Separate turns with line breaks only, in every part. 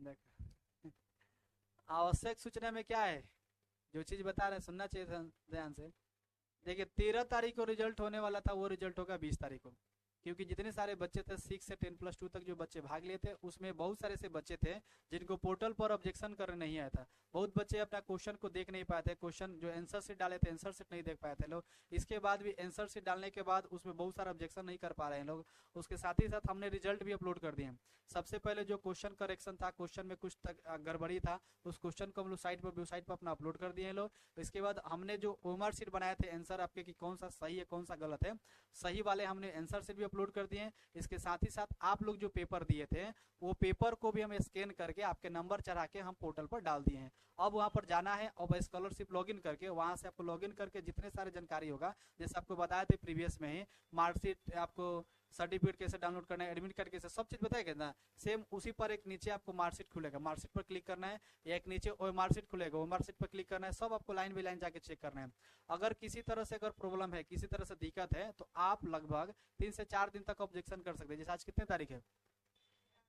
देखो आवश्यक सूचना में क्या है, जो चीज बता रहे हैं सुनना चाहिए था ध्यान से। देखिए 13 तारीख को रिजल्ट होने वाला था, वो रिजल्ट होगा 20 तारीख को, क्योंकि जितने सारे बच्चे थे 6 से 10+2 तक जो बच्चे भाग लिए थे, उसमें बहुत सारे से बच्चे थे जिनको पोर्टल पर ऑब्जेक्शन करने नहीं आया था। बहुत बच्चे अपना क्वेश्चन को देख नहीं पाए थे, क्वेश्चन जो आंसर शीट डाले थे आंसर शीट नहीं देख पाए थे लोग। इसके बाद भी आंसर शीट डालने के बाद उसमें बहुत सारा ऑब्जेक्शन नहीं कर पा रहे हैं लोग। उसके साथ ही साथ हमने रिजल्ट भी अपलोड कर दिए। सबसे पहले जो क्वेश्चन करेक्शन था, क्वेश्चन में कुछ तक गड़बड़ी था, उस क्वेश्चन को हम लोग साइट पर वेबसाइट पर अपना अपलोड कर दिए हैं लोग। इसके बाद हमने जो ओएमआर शीट बनाए थे आंसर आपके कि कौन सा सही है कौन सा गलत है, सही वाले हमने आंसर शीट भी अपलोड कर दिए हैं। इसके साथ ही साथ आप लोग जो पेपर दिए थे, वो पेपर को भी हम स्कैन करके आपके नंबर चढ़ा के हम पोर्टल पर डाल दिए हैं। अब वहां पर जाना है, अब स्कॉलरशिप लॉगिन करके वहां से आपको लॉगिन करके जितने सारे जानकारी होगा, जैसे आपको बताया थे प्रीवियस में ही, मार्कशीट आपको सर्टिफिकेट कैसे डाउनलोड करना है, एडमिट कार्ड कैसे, सब चीज बताएगा ना। सेम उसी पर एक नीचे आपको मार्कशीट खुलेगा, मार्कशीट पर क्लिक करना है, या एक नीचे ओ मार्कशीट खुलेगा, वो मार्कशीट पर क्लिक करना है। सब आपको लाइन बाई लाइन जाके चेक करना है। अगर किसी तरह से अगर प्रॉब्लम है, किसी तरह से दिक्कत है, तो आप लगभग 3 से 4 दिन तक ऑब्जेक्शन कर सकते हैं। जैसे आज कितने तारीख है,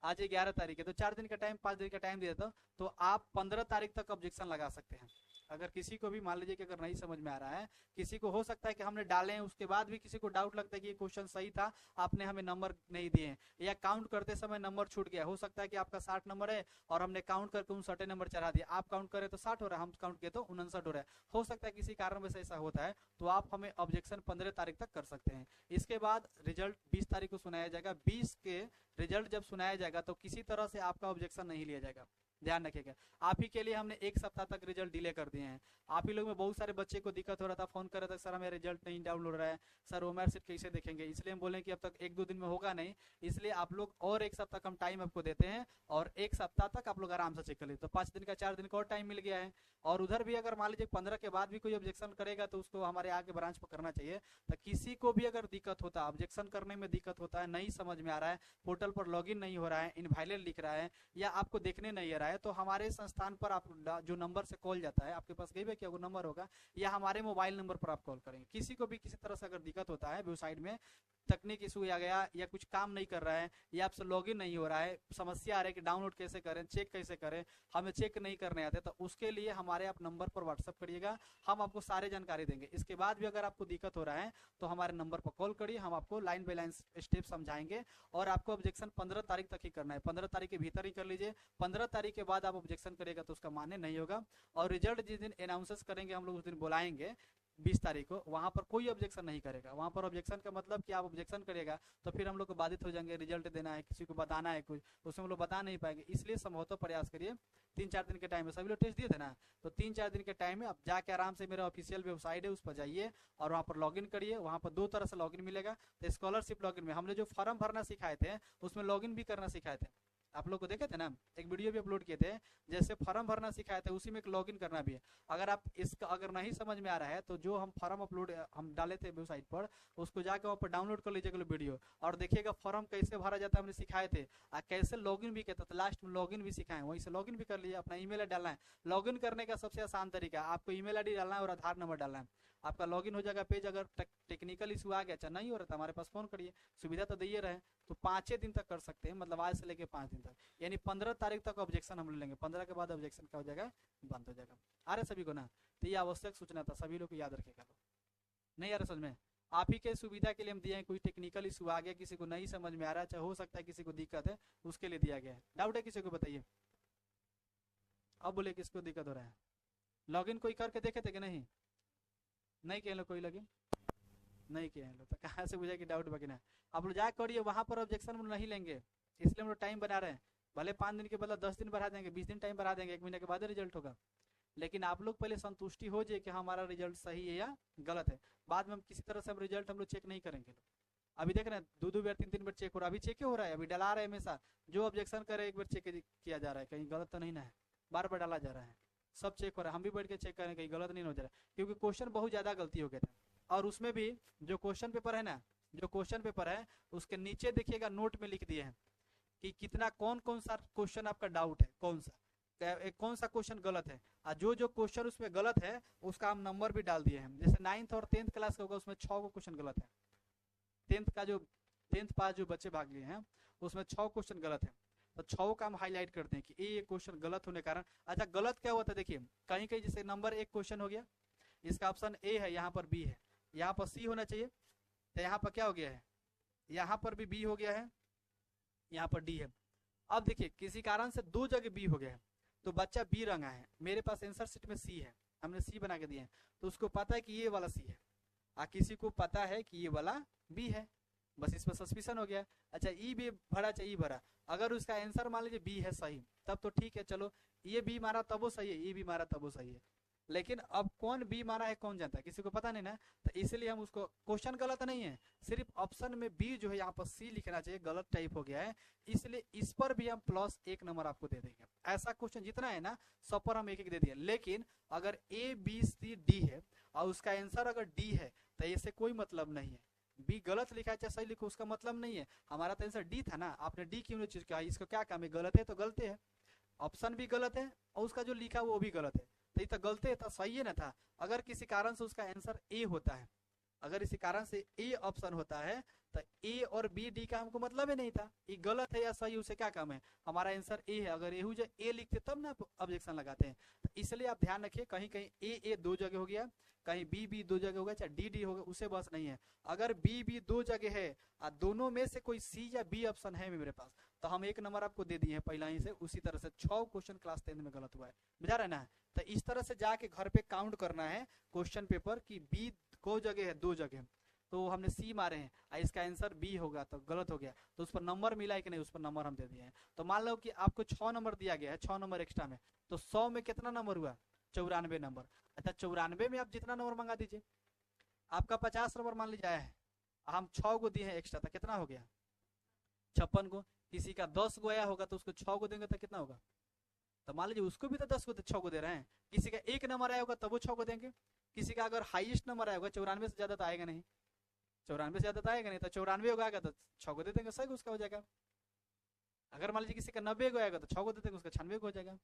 आज 11 तारीख है, तो 4 दिन का टाइम, 5 दिन का टाइम दिया था, तो आप 15 तारीख तक ऑब्जेक्शन लगा सकते हैं। अगर किसी को भी मान लीजिए कि अगर नहीं समझ में आ रहा है, किसी को हो सकता है कि हमने डाले हैं उसके बाद भी किसी को डाउट लगता है कि ये क्वेश्चन सही था, आपने हमें नंबर नहीं दिए, या काउंट करते समय नंबर छूट गया, हो सकता है कि आपका 60 नंबर है और हमने काउंट करके 59 नंबर चढ़ा दिया, आप काउंट करें तो 60 हो रहा है, हम काउंट किए तो 59 हो रहा है, हो सकता है किसी कारण से ऐसा होता है, तो आप हमें ऑब्जेक्शन 15 तारीख तक कर सकते हैं। इसके बाद रिजल्ट 20 तारीख को सुनाया जाएगा। 20 के रिजल्ट जब सुनाया जाएगा तो किसी तरह से आपका ऑब्जेक्शन नहीं लिया जाएगा, ध्यान रखिएगा। आप ही के लिए हमने 1 सप्ताह तक रिजल्ट डिले कर दिए हैं। आप ही लोग में बहुत सारे बच्चे को दिक्कत हो रहा था, फोन कर रहा था सर हमें रिजल्ट नहीं डाउनलोड हो रहा है, सर ओएमआर शीट कैसे देखेंगे, इसलिए हम बोले कि अब तक 1-2 दिन में होगा नहीं, इसलिए आप लोग और 1 सप्ताह का हम टाइम आपको देते हैं, और 1 सप्ताह तक आप लोग आराम से चेक कर लीजिए। तो 5 दिन का 4 दिन का और टाइम मिल गया है। और उधर भी अगर मान लीजिए 15 के बाद भी कोई ऑब्जेक्शन करेगा तो उसको हमारे आगे ब्रांच पर करना चाहिए। तो किसी को भी अगर दिक्कत होता है, ऑब्जेक्शन करने में दिक्कत होता है, नहीं समझ में आ रहा है, पोर्टल पर लॉगिन नहीं हो रहा है, इनवैलिड लिख रहा है, या आपको देखने नहीं आ रहा है, तो हमारे संस्थान पर आप जो नंबर से कॉल जाता है, आपके पास गई क्या वो नंबर होगा, या हमारे मोबाइल नंबर पर आप कॉल करेंगे। किसी को भी किसी तरह से अगर दिक्कत होता है, वेबसाइट में तकनीक इशू आ गया, या कुछ काम नहीं कर रहा है, या आपसे लॉगिन नहीं हो रहा है, समस्या आ रही है कि डाउनलोड कैसे करें, चेक कैसे करें, हमें चेक नहीं करने आते, तो उसके लिए हमारे आप नंबर पर व्हाट्सअप करिएगा, हम आपको सारे जानकारी देंगे। इसके बाद भी अगर आपको दिक्कत हो रहा है तो हमारे नंबर पर कॉल करिए, हम आपको लाइन बाई लाइन स्टेप समझाएंगे। और आपको ऑब्जेक्शन 15 तारीख तक ही करना है, 15 तारीख के भीतर ही कर लीजिए। 15 तारीख के बाद आप ऑब्जेक्शन करेगा तो उसका मान्य नहीं होगा। और रिजल्ट जिस दिन अनाउंसेस करेंगे हम लोग उस दिन बुलाएंगे 20 तारीख को, वहां पर कोई ऑब्जेक्शन नहीं करेगा। वहां पर ऑब्जेक्शन का मतलब कि आप ऑब्जेक्शन करिएगा तो फिर हम लोग को बाधित हो जाएंगे, रिजल्ट देना है, किसी को बताना है कुछ, उसमें हम लोग बता नहीं पाएंगे। इसलिए संभवतः प्रयास करिए 3-4 दिन के टाइम में, सभी लोग टेस्ट दिए थे ना, तो 3-4 दिन के टाइम में आप जाके आराम से मेरा ऑफिशियल वेबसाइट है उस पर जाइए और वहाँ पर लॉगिन करिए। वहाँ पर 2 तरह से लॉगिन मिलेगा। तो स्कॉलरशिप लॉगिन में हमने जो फॉर्म भरना सिखाए थे उसमें लॉगिन भी करना सिखाए थे, आप लोग को देखे थे ना, एक वीडियो भी अपलोड किए थे, जैसे फॉर्म भरना सिखाए थे उसी में एक लॉगिन करना भी है। अगर आप इसका अगर नहीं समझ में आ रहा है तो जो हम फॉर्म अपलोड हम डाले थे वेबसाइट पर, उसको जाकर वहाँ पर डाउनलोड कर लीजिएगा वीडियो, और देखिएगा फॉर्म कैसे भरा जाता है, हमने सिखाए थे, और कैसे लॉगिन भी किया था, लास्ट में लॉगिन भी सिखाए, वहीं से लॉगिन भी कर लीजिए। अपना ईमेल डालना है, लॉगिन करने का सबसे आसान तरीका, आपको ईमेल आईडी डालना है और आधार नंबर डालना है, आपका लॉगिन हो जाएगा पेज। अगर टेक्निकल इशू आ गया, अच्छा नहीं हो रहा था, हमारे पास फोन करिए, सुविधा तो दिए रहे, तो 5 दिन तक कर सकते हैं, मतलब आज से लेके 5 दिन तक, यानी 15 तारीख तक ऑब्जेक्शन हम लेंगे। 15 के बाद ऑब्जेक्शन क्या हो जाएगा, बंद हो जाएगा। आ रहे सभी को ना, तो ये आवश्यक सूचना था, सभी लोग को याद रखेगा। नहीं आ रहा समझ में, आप ही के सुविधा के लिए हम दिए हैं। कोई टेक्निकल इशू आ गया, किसी को नहीं समझ में आ रहा है, चाहे हो सकता है किसी को दिक्कत है, उसके लिए दिया गया है। डाउट है किसी को बताइए, अब बोले किसको दिक्कत हो रहा है। लॉगिन कोई करके देखे थे कि नहीं, नहीं किए लोग, कोई लॉगिन नहीं किए हैं लोग, तो कहाँ से बुझा कि डाउट बाकी ना। आप लोग जाकर करिए, वहाँ पर ऑब्जेक्शन नहीं लेंगे, इसलिए हम लोग टाइम बना रहे हैं। भले 5 दिन के बदला 10 दिन बढ़ा देंगे, 20 दिन टाइम बढ़ा देंगे, 1 महीने के बाद रिजल्ट होगा, लेकिन आप लोग पहले संतुष्टि हो जाए कि हमारा रिजल्ट सही है या गलत है। बाद में हम किसी तरह से हम रिजल्ट हम लोग चेक नहीं करेंगे। अभी देख रहे हैं 2-2 बार 3-3 बार चेक हो रहा है, अभी चेक हो रहा है, अभी डला रहे हैं हमेशा, जो ऑब्जेक्शन करे एक बार चेक किया जा रहा है, कहीं गलत तो नहीं ना है, बार बार डाला जा रहा है, सब चेक हो रहा है। हम भी बैठ के चेक करें कहीं गलत नहीं हो जा रहा है, क्योंकि क्वेश्चन बहुत ज्यादा गलती हो गया था। और उसमें भी जो क्वेश्चन पेपर है ना, जो क्वेश्चन पेपर है उसके नीचे देखिएगा नोट में लिख दिए हैं कि कितना कौन कौन सा क्वेश्चन आपका डाउट है, कौन सा क्वेश्चन गलत है, और जो जो क्वेश्चन उसमें गलत है उसका हम नंबर भी डाल दिए हैं। जैसे 9th और 10th क्लास का होगा, उसमें 6 क्वेश्चन गलत है। 10th का जो 10th पास जो बच्चे भाग लिए हैं उसमें 6 क्वेश्चन गलत है। तो 6 का हम हाईलाइट करते हैं कि ये क्वेश्चन गलत होने के कारण। अच्छा गलत क्या होता है, देखिए कहीं कहीं जैसे नंबर 1 क्वेश्चन हो गया, इसका ऑप्शन ए है, यहाँ पर बी है, यहाँ पर सी होना चाहिए, तो यहाँ पर क्या हो गया है, यहाँ पर भी बी हो गया है, यहाँ पर डी है। अब देखिए किसी कारण से 2 जगह बी हो गया है, तो बच्चा बी रंगा है, मेरे पास आंसर शीट में सी है, हमने सी बना के दिए हैं, तो उसको पता है कि ये वाला सी है, किसी को पता है कि ये वाला बी है, बस इस पर सस्पिशन हो गया। अच्छा ई भी भरा, चाहिए भरा, अगर उसका आंसर मान लीजिए बी है सही, तब तो ठीक है, चलो ये बी मारा तब वो सही है, ये भी मारा तब वो सही है। लेकिन अब कौन बी मारा है कौन जानता है, किसी को पता नहीं ना, तो इसलिए हम उसको, क्वेश्चन गलत नहीं है, सिर्फ ऑप्शन में बी जो है यहाँ पर सी लिखना चाहिए, गलत टाइप हो गया है, इसलिए इस पर भी हम +1 नंबर आपको दे देंगे। ऐसा क्वेश्चन जितना है ना सब पर हम 1-1 दे दिए। लेकिन अगर ए बी सी डी है और उसका आंसर अगर डी है तो इससे कोई मतलब नहीं है, बी गलत लिखा है चाहे सही लिखो उसका मतलब नहीं है, हमारा तो आंसर डी था ना, आपने डी क्यों नहीं चूज किया, इसको क्या काम है, गलत है तो गलत है, ऑप्शन भी गलत है और उसका जो लिखा वो भी गलत है, तो ये तो गलत है, तो सही है ना था। अगर किसी कारण से उसका आंसर ए होता है, अगर इसी कारण से ए ऑप्शन होता है, तो ए और बी डी का हमको मतलब ही नहीं था, ये गलत है या सही उसे क्या काम है, हमारा आंसर ए है। अगर एहू जो ए लिखते तब ना ऑब्जेक्शन लगाते हैं, तो इसलिए आप ध्यान रखिए, कहीं कहीं ए 2 जगह हो गया, कहीं बी 2 जगह हो गया, चाहे डी हो गया, उसे बस नहीं है। अगर बी 2 जगह है और दोनों में से कोई सी या बी ऑप्शन है मेरे पास, तो हम 1 नंबर आपको दे दिए हैं पहला ही से। उसी तरह से 6 क्वेश्चन क्लास 10 में गलत हुआ है, बुझा रहे ना। तो इस तरह से जाके घर पे काउंट करना है क्वेश्चन पेपर की बी को जगह है 2 जगह, तो हमने सी मारे हैं, इसका आंसर बी होगा तो गलत हो गया, तो उस पर नंबर मिला है कि नहीं, उस पर नंबर हम दे दिए हैं। तो मान लो कि आपको 6 नंबर दिया गया है, 6 नंबर एक्स्ट्रा में, तो 100 में कितना नंबर हुआ, 94 नंबर। अच्छा 94 में आप जितना नंबर मंगा दीजिए, आपका 50 नंबर मान लीजिए आया है, हम 6 को दिए हैं एक्स्ट्रा, तो कितना हो गया 56 को। किसी का 10 को आया होगा तो उसको 6 को देंगे तो कितना होगा, तो मान लीजिए उसको भी तो 10 को 6 को दे रहे हैं। किसी का 1 नंबर आया होगा तब वो 6 को देंगे, किसी का अगर हाईएस्ट नंबर आया होगा 94 से ज्यादा तो आएगा नहीं, 94 से ज्यादा तो आएगा नहीं, तो 94 होगा आएगा तो 6 को दे देंगे, सही उसका हो जाएगा। अगर मान लीजिए किसी का 90 को आएगा तो 6 को दे देंगे, उसका 96 को हो जाएगा।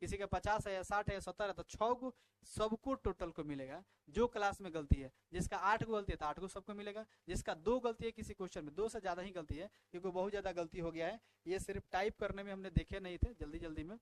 किसी का 50 है या 60 है या 70 है तो 6 को सबको टोटल को मिलेगा। जो क्लास में गलती है, जिसका 8 को गलती है तो 8 को सबको मिलेगा, जिसका 2 गलती है किसी क्वेश्चन में, 2 से ज्यादा ही गलती है क्योंकि बहुत ज्यादा गलती हो गया है, ये सिर्फ टाइप करने में हमने देखे नहीं थे जल्दी जल्दी में,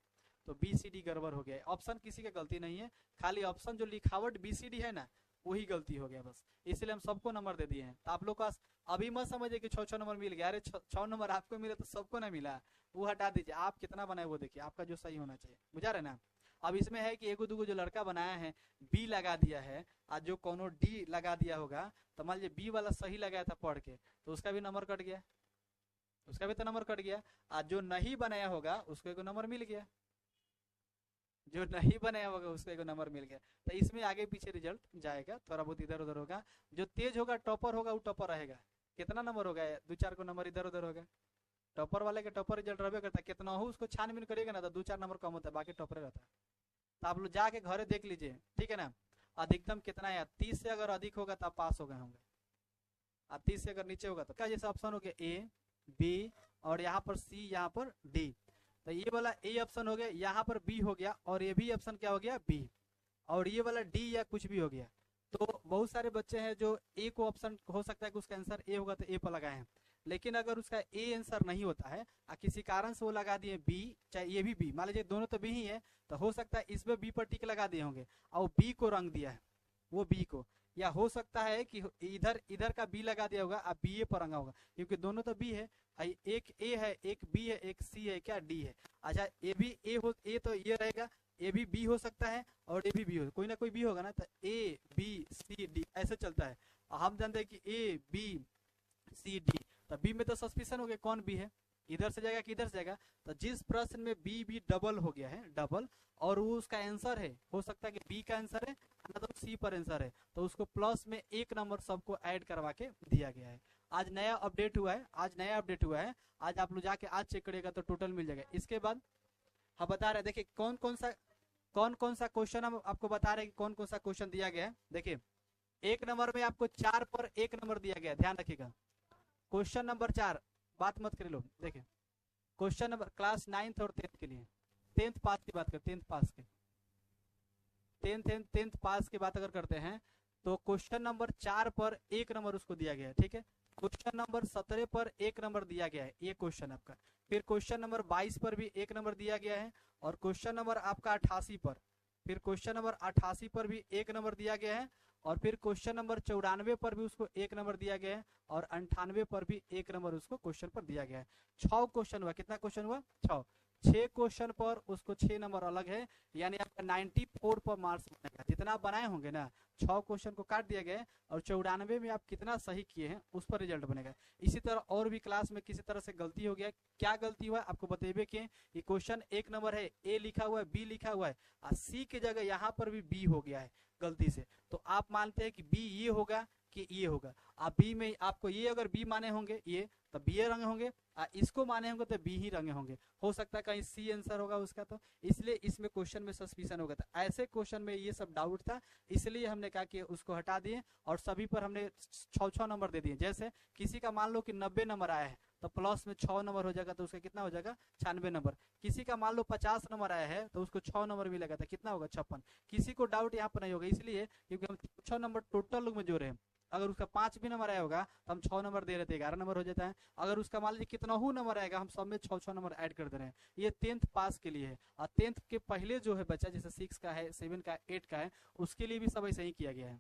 तो BCD गड़बड़ हो गया है। ऑप्शन किसी का गलती नहीं है, खाली ऑप्शन जो लिखावट BCD है ना वही गलती हो गया बस, इसलिए हम सबको नंबर दे दिए हैं। तो आप लोग का अभी मत समझिए कि 6 नंबर मिल गया, अरे 6 नंबर आपको मिला तो सबको ना मिला, वो हटा दीजिए, आप कितना बनाए वो देखिए, आपका जो सही होना चाहिए, बुझा रहे ना। अब इसमें है कि एगो दूगो जो लड़का बनाया है बी लगा दिया है और जो कोनो डी लगा दिया होगा, तो मान लीजिए बी वाला सही लगाया था पढ़ के तो उसका भी नंबर कट गया, उसका भी तो नंबर कट गया, और जो नहीं बनाया होगा उसको एक नंबर मिल गया, जो नहीं बनाया होगा उसको एक नंबर मिल गया। तो इसमें आगे पीछे रिजल्ट जाएगा, थोड़ा बहुत इधर उधर होगा, जो तेज होगा टॉपर होगा वो टॉपर रहेगा। कितना नंबर होगा, 2-4 को नंबर इधर उधर होगा, टॉपर वाले का टॉपर रिजल्ट रहबे करता है, कितना हो उसको छानबीन करिएगा ना तो 2-4 नंबर कम होता है, बाकी टॉपर रहता है। तो आप लोग जाके घरे देख लीजिए, ठीक है ना। अधिकतम कितना है, 30 से अगर अधिक होगा तो आप पास हो गए होंगे, और 30 से अगर नीचे होगा तो क्या, जैसे ऑप्शन हो गया A B और यहाँ पर C यहाँ पर D, तो ये वाला A ऑप्शन हो गया, यहाँ पर B हो गया, और ये भी ऑप्शन क्या हो गया B, और ये वाला D या कुछ भी हो गया। तो बहुत सारे बच्चे हैं जो A को ऑप्शन हो सकता है कि उसका आंसर A होगा तो A पर लगाए हैं, लेकिन अगर उसका A आंसर नहीं होता है और किसी कारण से वो लगा दिए B, चाहे ये भी B, मान लीजिए दोनों तो B ही है, तो हो सकता है इसमें B पर टिक लगा दिए होंगे और B को रंग दिया है वो B को, या हो सकता है कि इधर इधर का B लगा दिया होगा और BA पर रंगा होगा, क्योंकि दोनों तो B है, एक A है एक B है एक C है क्या D है। अच्छा A भी A तो ये रहेगा, A भी B हो सकता है और A भी B हो, कोई ना कोई B होगा ना, तो A B C D ऐसे चलता है। हम जानते हैं कि A B C D, तो B में तो सस्पिशन हो गया कौन B है, इधर से जाएगा कि इधर से जाएगा। तो जिस प्रश्न में B डबल हो गया है, डबल, और वो उसका आंसर है, हो सकता है कि B का आंसर है तो C पर आंसर है, तो उसको प्लस में 1 नंबर सबको ऐड करवा के दिया गया है। आज नया अपडेट हुआ है, आज आप लोग जाके आज चेक करिएगा तो टोटल मिल जाएगा। इसके बाद हम बता रहे देखिए कौन कौन सा क्वेश्चन हम आपको बता रहे हैं कि कौन कौन सा क्वेश्चन दिया गया है। देखिए 1 नंबर में आपको 4 पर 1 नंबर दिया गया, ध्यान रखिएगा। क्वेश्चन नंबर 4, बात मत करिए लोग, देखिए क्वेश्चन नंबर क्लास 9th और 10th के लिए, 10th पास की बात करते हैं, 10th पास के 10th पास की बात अगर करते हैं तो क्वेश्चन नंबर 4 पर 1 नंबर उसको दिया गया है, ठीक है। क्वेश्चन नंबर 17 पर 1 नंबर दिया गया है, ये क्वेश्चन आपका। फिर क्वेश्चन नंबर 22 पर भी 1 नंबर दिया गया है, और क्वेश्चन नंबर आपका 88 पर, फिर क्वेश्चन नंबर 88 पर भी 1 नंबर दिया गया है, और फिर क्वेश्चन नंबर 94 पर भी उसको 1 नंबर दिया गया है, और 98 पर भी 1 नंबर उसको क्वेश्चन पर दिया गया है। 6 क्वेश्चन हुआ, कितना क्वेश्चन हुआ? 6 क्वेश्चन पर उसको 6 नंबर अलग है, यानी आपका 94 पर मार्क्स बनेगा। जितना आप बनाए होंगे ना, 6 क्वेश्चन को काट दिया गया है, और 94 में आप कितना सही किए हैं उस पर रिजल्ट बनेगा। इसी तरह और भी क्लास में किसी तरह से गलती हो गया, क्या गलती हुआ आपको बतेबे कि ये क्वेश्चन 1 नंबर है, ए लिखा हुआ है, बी लिखा हुआ है, और सी की जगह यहाँ पर भी बी हो गया है गलती से। तो आप मानते हैं कि बी ये होगा कि ये होगा, आप बी में आपको ये अगर बी माने होंगे ये, तो बी ए रंगे होंगे, इसको माने होंगे तो बी ही रंगे होंगे। हो सकता है कहीं सी आंसर होगा उसका, तो इसलिए इसमें क्वेश्चन में सस्पिशन होगा। था ऐसे क्वेश्चन में ये सब डाउट था, इसलिए हमने कहा कि उसको हटा दिए, और सभी पर हमने 6 नंबर दे दिए। जैसे किसी का मान लो कि 90 नंबर आया है, तो प्लस में 6 नंबर हो जाएगा, तो उसका कितना हो जाएगा? 96 नंबर। किसी का मान लो 50 नंबर आया है, तो उसको 6 नंबर मिलेगा, तो कितना होगा? 56। किसी को डाउट यहाँ पर नहीं होगा, इसलिए क्योंकि हम 6 नंबर टोटल लोग में जोड़े हैं। अगर उसका 5 भी नंबर आया होगा तो हम 6 नंबर दे रहे थे, 11 नंबर हो जाता है। अगर उसका मान लीजिए कितना ही नंबर आएगा, हम सब में 6 नंबर ऐड कर दे रहे हैं। ये 10th पास के लिए है, और 10th के पहले जो है बच्चा, जैसे 6 का है, 7 का, 8 का है, उसके लिए भी सब ऐसा ही किया गया है।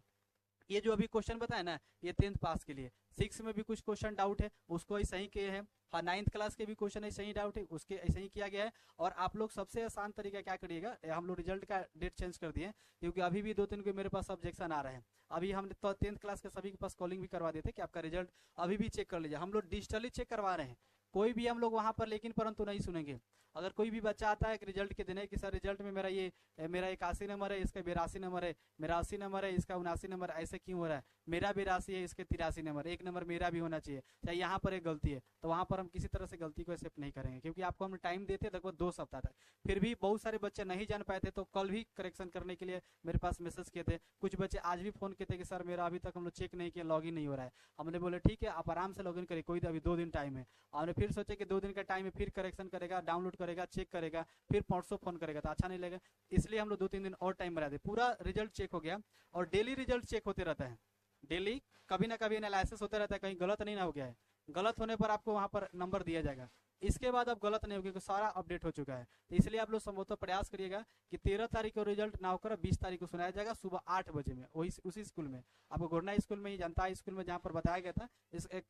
ये जो अभी क्वेश्चन बताया ना, ये 10th पास के लिए। 6 में भी कुछ क्वेश्चन डाउट है, उसको ऐसा ही किए हैं। हाँ, 9th क्लास के भी क्वेश्चन ऐसे ही डाउट है, उसके ऐसे ही किया गया है। और आप लोग सबसे आसान तरीका क्या करिएगा, हम लोग रिजल्ट का डेट चेंज कर दिए, क्योंकि अभी भी 2-3 के मेरे पास ऑब्जेक्शन आ रहे हैं। अभी हमने तो 10th क्लास के सभी के पास कॉलिंग भी करवा देते कि आपका रिजल्ट अभी भी चेक कर लीजिए। हम लोग डिजिटली चेक करवा रहे हैं, कोई भी हम लोग वहां पर लेकिन परंतु नहीं सुनेंगे। अगर कोई भी बच्चा आता है कि रिजल्ट के दिन है कि सर रिजल्ट में मेरा 81 नंबर है, इसका 82 नंबर है, मेरा 80 नंबर है, इसका 79 नंबर, ऐसे क्यों हो रहा है? मेरा 82 है, इसके 83 नंबर, 1 नंबर मेरा भी होना चाहिए, चाहे यहाँ पर एक गलती है, तो वहां पर हम किसी तरह से गलती को एक्सेप्ट नहीं करेंगे, क्योंकि आपको हम टाइम देते लगभग 2 सप्ताह तक। फिर भी बहुत सारे बच्चे नहीं जान पाए थे, तो कल भी करेक्शन करने के लिए मेरे पास मैसेज किए थे। कुछ बच्चे आज भी फोन किए थे कि सर मेरा अभी तक हम लोग चेक नहीं किया, लॉगिन नहीं हो रहा है। हमने बोले ठीक है, आप आराम से लॉगिन करिए, कोई अभी 2 दिन टाइम है। हमने फिर सोचे कि 2 दिन का टाइम है, फिर करेक्शन करेगा, डाउनलोड करेगा, चेक करेगा, फिर परसों फोन करेगा, तो अच्छा नहीं लगेगा। इसलिए हम लोग 2-3 दिन और टाइम बढ़ा दे। पूरा रिजल्ट चेक हो गया, और डेली रिजल्ट चेक होते रहता है। डेली कभी ना कभी एनालिसिस होता रहता है, कहीं गलत नहीं ना हो गया है। गलत होने पर आपको वहां पर नंबर दिया जाएगा। इसके बाद अब गलत नहीं होगी, क्योंकि सारा अपडेट हो चुका है। तो इसलिए आप लोग संभवतः प्रयास करिएगा कि 13 तारीख को रिजल्ट ना होकर 20 तारीख को सुनाया जाएगा सुबह 8 बजे में, वही उसी स्कूल में, आपको गोरना स्कूल में ही, जनता स्कूल में, जहाँ पर बताया गया था।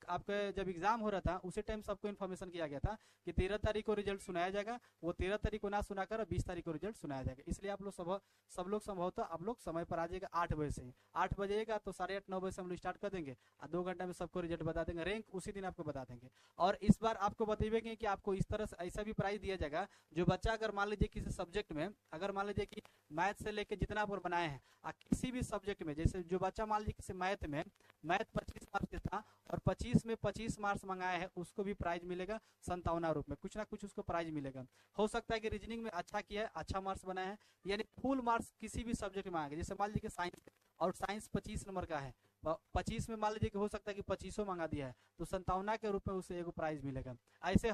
आपके जब एग्जाम हो रहा था उसी टाइम सबको इन्फॉर्मेशन किया गया था कि 13 तारीख को रिजल्ट सुनाया जाएगा। वो 13 तारीख को ना सुनाकर 20 तारीख को रिजल्ट सुनाया जाएगा। इसलिए आप लोग सब लोग संभवतः आप लोग समय पर आ जाएगा 8 बजे से। 8 बजेगा तो 8:30-9 बजे से हम लोग स्टार्ट कर देंगे, और 2 घंटा में सबको रिजल्ट बता देंगे। रैंक उसी दिन आपको बता देंगे। और इस बार आपको बताइए कि आपको इस तरह से ऐसा भी प्राइज दिया जाएगा, जो बच्चा अगर मान लीजिए किसी सब्जेक्ट में, अगर मान लीजिए कि मैथ से लेके जितना पर बनाए हैं, किसी भी सब्जेक्ट में, जैसे जो बच्चा मान लीजिए किसी मैथ 25 मार्क्स था और 25 में 25 मार्क्स मंगाया है, उसको भी प्राइज मिलेगा 57 रूप में, कुछ ना कुछ उसको प्राइज मिलेगा। हो सकता है कि रीजनिंग में अच्छा किया है, अच्छा मार्क्स बनाया है, यानी फुल मार्क्स किसी भी सब्जेक्ट में आएगा। जैसे मान लीजिए साइंस, और साइंस 25 नंबर का है, 25 में मान लीजिए कि हो सकता है कि 25 मंगा दिया है, तो 57 के रूप में उसे एगो प्राइज मिलेगा। ऐसे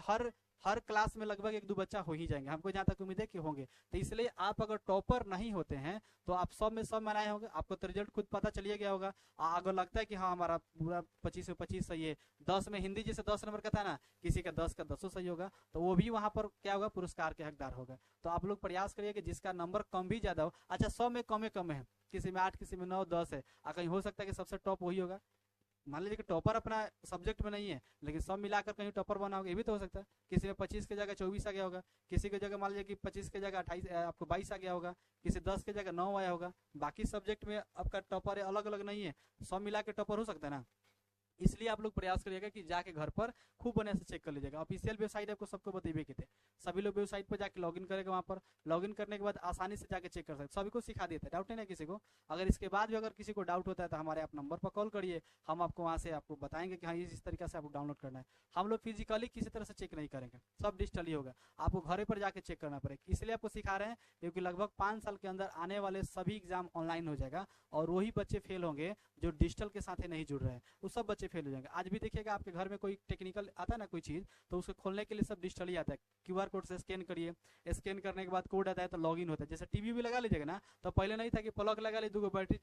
हर क्लास में लगभग 1-2 बच्चा हो ही जाएंगे, हमको जहाँ तक उम्मीद है कि होंगे। तो इसलिए आप अगर टॉपर नहीं होते हैं तो आप सब में सब बनाए होंगे, आपको तो रिजल्ट खुद पता चलिए गया होगा। अगर लगता है कि हाँ हमारा पूरा 25 में 25 सही है, 10 में हिंदी जैसे 10 नंबर का था ना, किसी का 10 का 10 सही होगा, तो वो भी वहां पर क्या होगा, पुरस्कार के हकदार होगा। तो आप लोग प्रयास करिए कि जिसका नंबर कम भी ज्यादा हो, अच्छा 100 में कम है, किसी में 8, किसी में 9, 10 है, कहीं हो सकता है कि सबसे टॉप वही होगा। मान लीजिए कि टॉपर अपना सब्जेक्ट में नहीं है, लेकिन सब मिलाकर कहीं टॉपर बना होगा, ये भी तो हो सकता है। किसी में 25 की जगह 24 आ गया होगा, किसी की जगह मान लीजिए कि 25 की जगह 28 आपको 22 आ गया होगा, किसी 10 की जगह 9 आया होगा। बाकी सब्जेक्ट में आपका टॉपर अलग अलग नहीं है, सब मिला के टॉपर हो सकता है ना। इसलिए आप लोग प्रयास करिएगा कि जाके घर पर खूब बढ़िया से चेक कर लीजिएगा। ऑफिशियल वेबसाइट आपको सबको बताइए कि थे, सभी लोग वेबसाइट पर जाके लॉगिन करेगा, वहाँ पर लॉगिन करने के बाद आसानी से जाके चेक कर सकते, सभी को सिखा देते हैं, डाउट नहीं है किसी को। अगर इसके बाद भी अगर किसी को डाउट होता है तो हमारे आप नंबर पर कॉल करिए, हम आपको वहाँ से आपको बताएंगे कि हाँ इस तरीके से आपको डाउनलोड करना है। हम लोग फिजिकली किसी तरह से चेक नहीं करेंगे, सब डिजिटली होगा, आपको घरे पर जाके चेक करना पड़ेगा। इसलिए आपको सिखा रहे हैं क्योंकि लगभग 5 साल के अंदर आने वाले सभी एग्जाम ऑनलाइन हो जाएगा, और वही बच्चे फेल होंगे जो डिजिटल के साथ नहीं जुड़ रहे हैं, वो सब बच्चे बच्चे फेल हो जाएंगे। आज भी देखिएगा आपके घर में कोई टेक्निकल आता है ना कोई चीज़, तो उसको खोलने के लिए सब डिजिटली आता है। QR कोड से स्कैन करिए, स्कैन करने के बाद कोड आता है तो लॉगिन होता है। जैसे टीवी भी लगा लीजिएगा ना, तो पहले नहीं था कि प्लग लगा ली, 2 बैटरी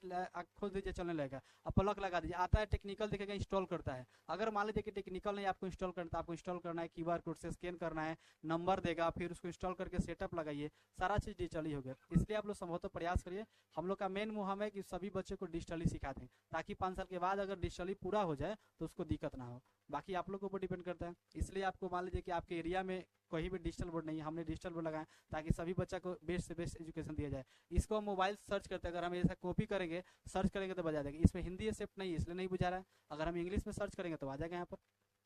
खोल दीजिए चलने लगेगा। अब प्लग लगा दीजिए, आता है टेक्निकल दिखेगा, इंस्टॉल करता है। अगर मान लीजिए कि टेक्निकल नहीं आपको इंस्टॉल करना, आपको इंस्टॉल करना है, QR कोड से स्कैन करना है, नंबर देगा, फिर उसको इंस्टॉल करके सेटअप लगाइए, सारा चीज़ डिजिटली हो गया। इसलिए आप लोग संभवतः प्रयास करिए। हम लोग का मेन मुहिम है कि सभी बच्चे को डिजिटली सिखा दें, ताकि 5 साल के बाद अगर डिजिटली पूरा हो जाए तो उसको दिक्कत ना हो। बाकी आप लोग के ऊपर डिपेंड करता है। इसलिए आपको मान लीजिए कि आपके एरिया में कहीं भी डिजिटल बोर्ड नहीं है, हमने डिजिटल बोर्ड लगाया ताकि सभी बच्चा को बेस्ट से बेस्ट एजुकेशन दिया जाए। इसको हम मोबाइल सर्च करते हैं, अगर हम ऐसा कॉपी करेंगे, सर्च करेंगे तो बजा देगा। इसमें हिंदी एक्सेप्ट नहीं है, इसलिए नहीं बुझा रहा है। अगर हम इंग्लिश में सर्च करेंगे तो आ जाएगा यहाँ पर।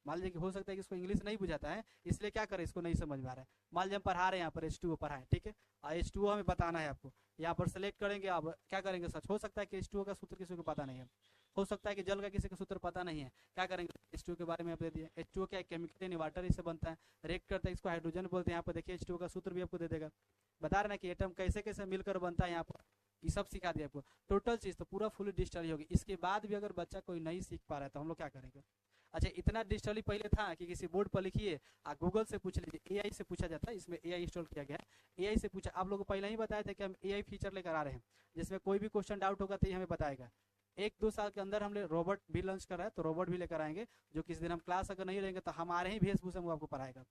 मान लीजिए कि हो सकता है कि इसको इंग्लिश नहीं बुझाता है, इसलिए क्या करें, इसको नहीं समझ में आ रहा है। मान लीजिए हम पढ़ा रहे हैं यहाँ पर H2O पढ़ाएं, ठीक है, H2O हमें बताना है आपको। यहाँ पर सेलेक्ट करेंगे, आप क्या करेंगे सर्च। हो सकता है कि H2O का सूत्र किसी को पता नहीं है, हो सकता है कि जल का किसी का सूत्र पता नहीं है, क्या करेंगे H2O के बारे में आप दे दिए। H2O क्या केमिकल इन वाटर इससे बनता है, रिएक्ट करता है, इसको हाइड्रोजन बोलते हैं। यहाँ पर देखिए H2O का सूत्र भी आपको दे देगा, बता रहे ना कि एटम कैसे कैसे मिलकर बनता है। यहाँ पर ये सब सिखा दिया आपको, टोटल चीज तो पूरा फुल डिजिटली होगी। इसके बाद भी अगर बच्चा कोई नहीं सीख पा रहा है तो हम लोग क्या करेंगे। अच्छा, इतना डिजिटली पहले था कि किसी बोर्ड पर लिखिए, गूगल से पूछ लीजिए, AI से पूछा जाता है, इसमें AI इंस्टॉल किया गया है। AI से पूछा, आप लोगों को पहले ही बताया था कि हम AI फीचर लेकर आ रहे हैं, जिसमें कोई भी क्वेश्चन डाउट होगा तो ये हमें बताएगा। 1-2 साल के अंदर हमने रोबोट भी लॉन्च करा है, तो रोबोट भी लेकर आएंगे, जो किसी दिन हम क्लास अगर नहीं रहेंगे तो हमारे ही वेशभूषा में आपको पढ़ाएगा।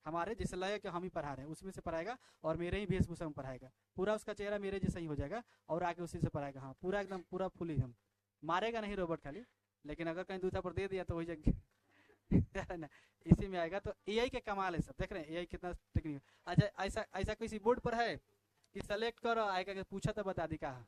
हमारे जिससे लगे कि हम ही पढ़ा रहे हैं उसमें से पढ़ाएगा, और मेरे ही वेशभूषा में पढ़ाएगा। पूरा उसका चेहरा मेरे जैसा ही हो जाएगा और आगे उसी से पढ़ाएगा। हाँ, पूरा एकदम पूरा फुल ही हम मारेगा नहीं रोबोट खाली, लेकिन अगर कहीं दूसरा पर दे दिया तो हो जाएगा ना, इसी में आएगा। तो AI के कमाल है सब, देख रहे हैं AI कितना टेक्निक। अच्छा, ऐसा ऐसा किसी बोर्ड पर है कि सेलेक्ट करो, आएगा कि पूछा तो बता दी कहा